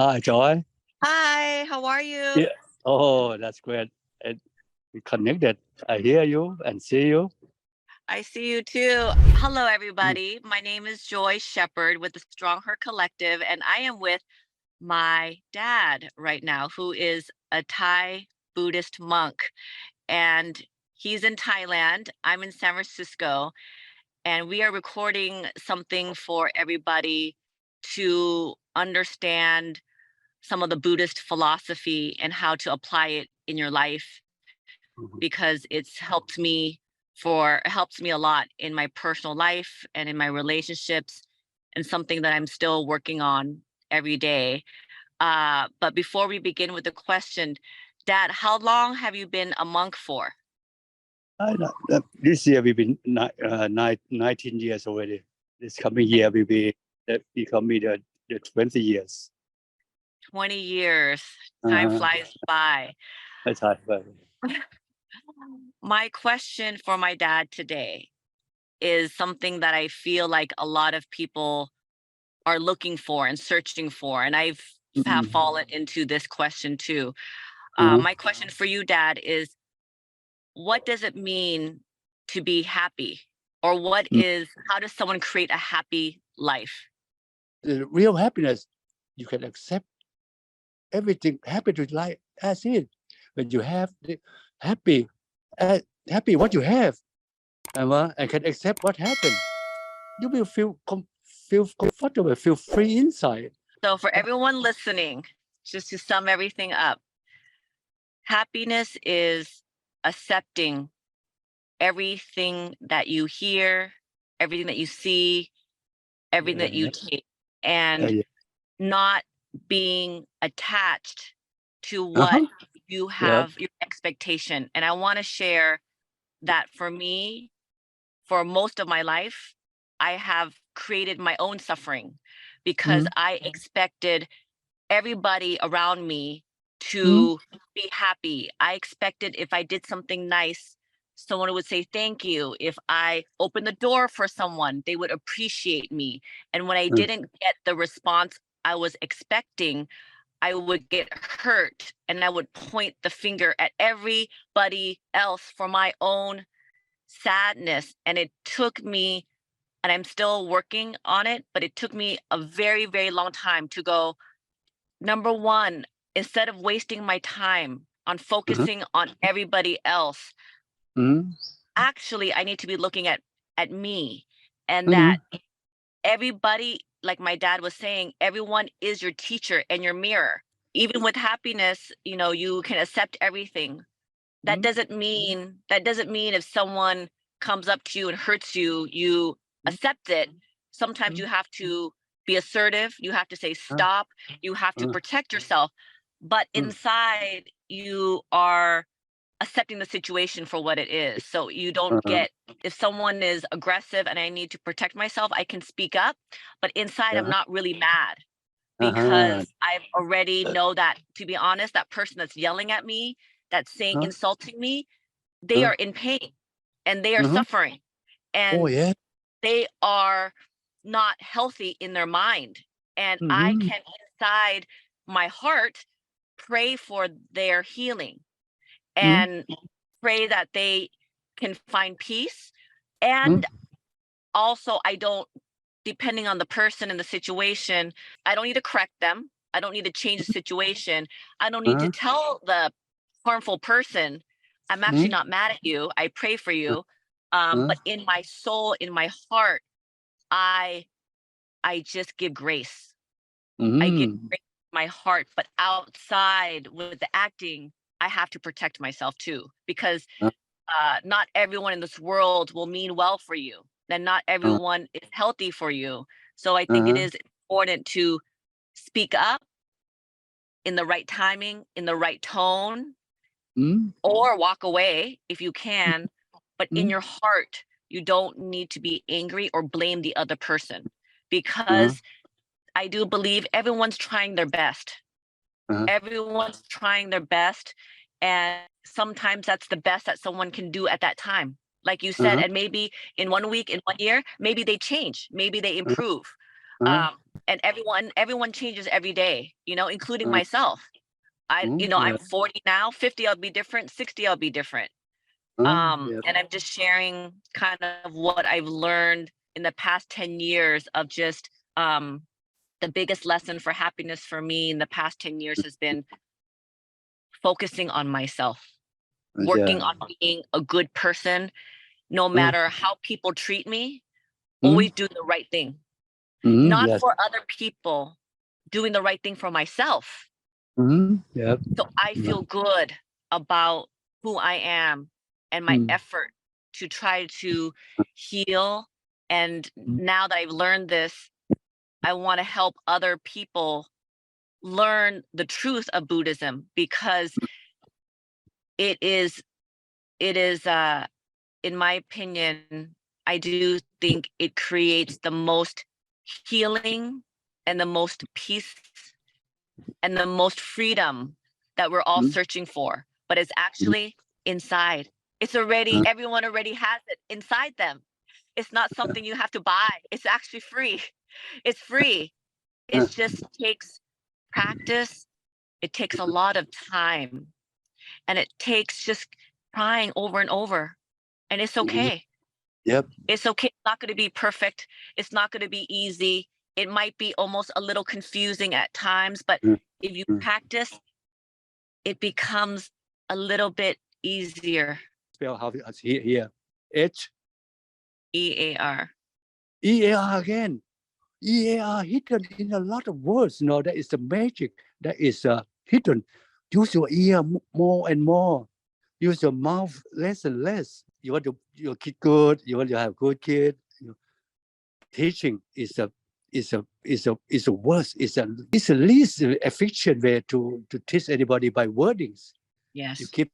Hi, Joy. Hi, how are you? Yeah. Oh, that's great. And we connected. I hear you and see you. I see you too. Hello, everybody. My name is Joy Shepherd with the Strong Her Collective, and I am with my dad right now, who is a Thai Buddhist monk. And he's in Thailand. I'm in San Francisco, and we are recording something for everybody to understand some of the Buddhist philosophy and how to apply it in your life Mhm. because it helps me a lot in my personal life and in my relationships and something that I'm still working on every day. But before we begin with the question, Dad, how long have you been a monk for? I know. This year we've been 19 years already. This coming year will be become the 20 years. 20 years. Time Uh, flies by. that's hard. My question for my dad today is something that I feel like a lot of people are looking for and searching for. And I've have fallen into this question too. My question for you, Dad, is what does it mean to be happy? Or how does someone create a happy life? The real happiness, you can accept everything happy to life as it. When you have the happy, happy what you have, and can accept what happened, you will feel comfortable, feel free inside. So for everyone listening, just to sum everything up, happiness is accepting everything that you hear, everything that you see, everything that you take, and Yeah. not being attached to what Uh-huh. you Yeah. have, your expectation. And I want to share that for me, for most of my life, I have created my own suffering because I expected everybody around me to be happy. I expected if I did something nice, someone would say thank you. If I opened the door for someone, they would appreciate me. And when I didn't get the response I was expecting, I would get hurt and I would point the finger at everybody else for my own sadness. And it took me, and I'm still working on it, but it took me a very, very long time to go, number one, instead of wasting my time on focusing on everybody else, actually, I need to be looking at me, and that everybody, like my dad was saying, everyone is your teacher and your mirror. Even with happiness, you can accept everything. That doesn't mean if someone comes up to you and hurts you, you accept it. Sometimes you have to be assertive. You have to say stop. You have to protect yourself. But inside, you are accepting the situation for what it is. So you don't get, if someone is aggressive and I need to protect myself, I can speak up. But inside, I'm not really mad because I already know that, to be honest, that person that's yelling at me, that's saying, insulting me, they are in pain and they are suffering Oh and yeah. they are not healthy in their mind. And I can, inside my heart, pray for their healing and pray that they can find peace. And also, depending on the person and the situation, I don't need to correct them. I don't need to change the situation. I don't need to tell the harmful person, I'm actually not mad at you. I pray for you. But in my soul, in my heart, I just give grace. I give grace in my heart, but outside with the acting, I have to protect myself too, because not everyone in this world will mean well for you, and not everyone is healthy for you. So I think it is important to speak up in the right timing, in the right tone, or walk away if you can. But in your heart, you don't need to be angry or blame the other person, because I do believe everyone's trying their best. Everyone's trying their best. And sometimes that's the best that someone can do at that time. Like you said, and maybe in 1 week, in 1 year, maybe they change, maybe they improve. and everyone changes every day, including myself. I'm 40 now, 50 I'll be different, 60 I'll be different. And I'm just sharing kind of what I've learned in the past 10 years of just the biggest lesson for happiness for me in the past 10 years has been focusing on myself, working on being a good person, no matter how people treat me, always do the right thing. Not Yes. for other people, doing the right thing for myself. Yep. So I feel good about who I am and my effort to try to heal. And now that I've learned this, I want to help other people learn the truth of Buddhism, because it is in my opinion, I do think it creates the most healing and the most peace and the most freedom that we're all searching for. But it's actually inside. It's already, everyone already has it inside them. It's not something you have to buy. It's actually free. It's free. It just takes practice. It takes a lot of time, and it takes just trying over and over. And it's okay. Yep. It's okay. It's not going to be perfect. It's not going to be easy. It might be almost a little confusing at times, but if you practice, it becomes a little bit easier. Spell how here. H EAR. EAR again. EAR hidden in a lot of words. That is the magic. That is hidden. Use your ear more and more. Use your mouth less and less. You want your kid good. You want to have good kid. Teaching is a worst. It's the least efficient way to teach anybody by wordings. Yes. You keep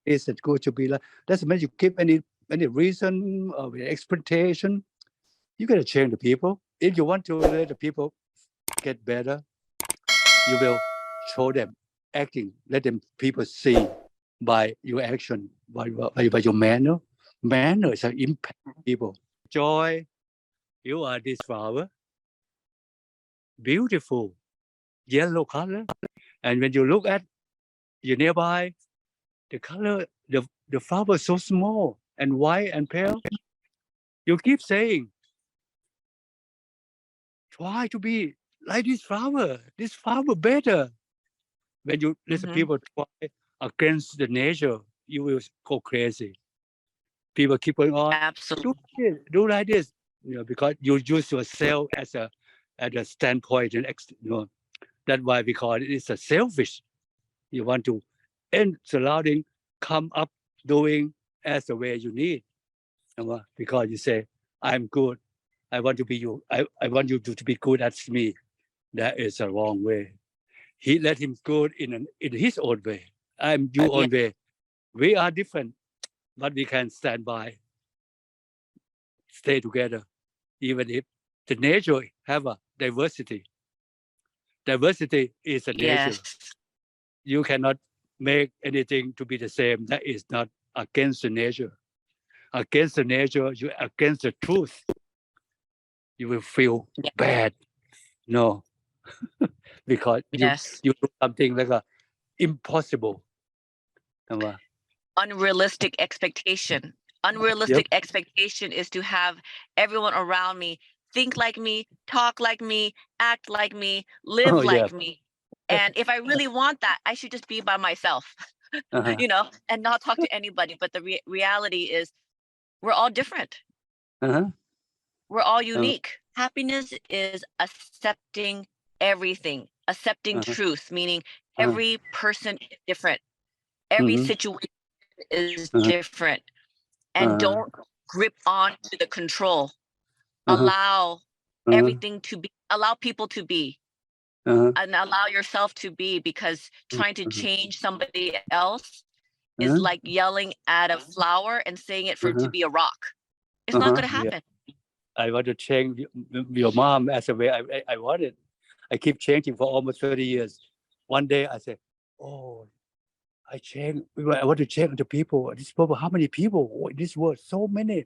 is it going to be like doesn't mean you keep any reason or expectation. You gotta change the people. If you want to let the people get better, you will show them acting. Let them people see by your action, by your manner. Manners are impact people. Joy, you are this flower, beautiful, yellow color, and when you look at your nearby, the color, the flower is so small and white and pale. You keep saying, try to be like this flower better. When you listen people try against the nature, you will go crazy. People keep going on. Absolutely. Do like this, because you use yourself as a standpoint, and that's why we call it's a selfish. You want to end surrounding, come up doing as the way you need, because you say, I'm good. I want to be you. I want you to be good as me. That is a wrong way. He let him good in his own way. I'm your own way. We are different, but we can stand by, stay together, even if the nature have a diversity. Diversity is a nature. Yes. You cannot make anything to be the same. That is not against the nature. Against the nature, you against the truth. You will feel bad. No, because you do something like impossible. Unrealistic expectation. Unrealistic expectation is to have everyone around me think like me, talk like me, act like me, live like me. And if I really want that, I should just be by myself, and not talk to anybody. But the reality is we're all different. We're all unique. Happiness is accepting everything, accepting truth, meaning every person is different. Every situation is different. And don't grip on to the control. Allow everything to be, allow people to be, and allow yourself to be, because trying to change somebody else is like yelling at a flower and saying it for to be a rock. It's not going to happen. I want to change your mom as a way I want it. I keep changing for almost 30 years. One day I say, oh, I want to change the people. This people, how many people in this world? So many.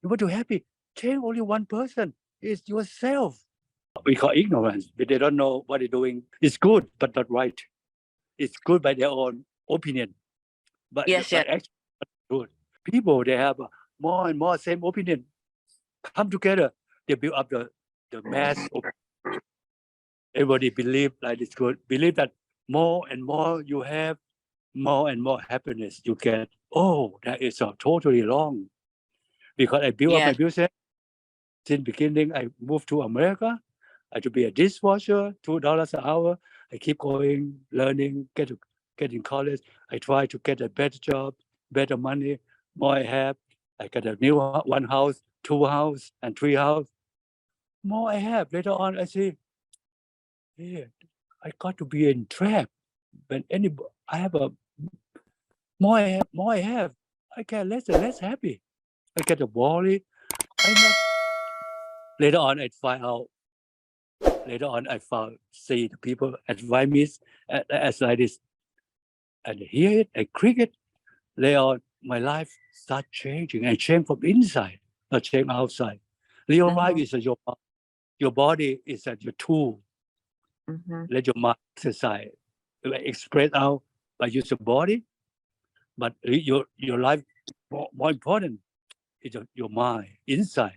You want to happy? Change only one person. It's yourself. we call ignorance, but they don't know what they're doing. It's good, but not right. It's good by their own opinion, but Yes, yes. actually not good. People, they have more and more same opinion. Come together, they build up the mass. Everybody believe like it's good. Believe that more and more you have, more and more happiness you get. Oh, that is totally wrong. Because I built up my Yes. business since beginning. I moved to America. I to be a dishwasher, $2 an hour. I keep going, learning, get in college. I try to get a better job, better money. More I have, I get a new one house, two house, and three house. More I have. Later on, I say, yeah, I got to be in trap. When I have a more I have, I get less and less happy. I get a worry. Later on, I find out. Later on, I found see the people advise me as like this, and hear it, I click it. Later on, my life start changing and change from inside, not change outside. Real life is your body is your tool. Let your mind exercise, express out by use your body, but your life more important is your mind inside.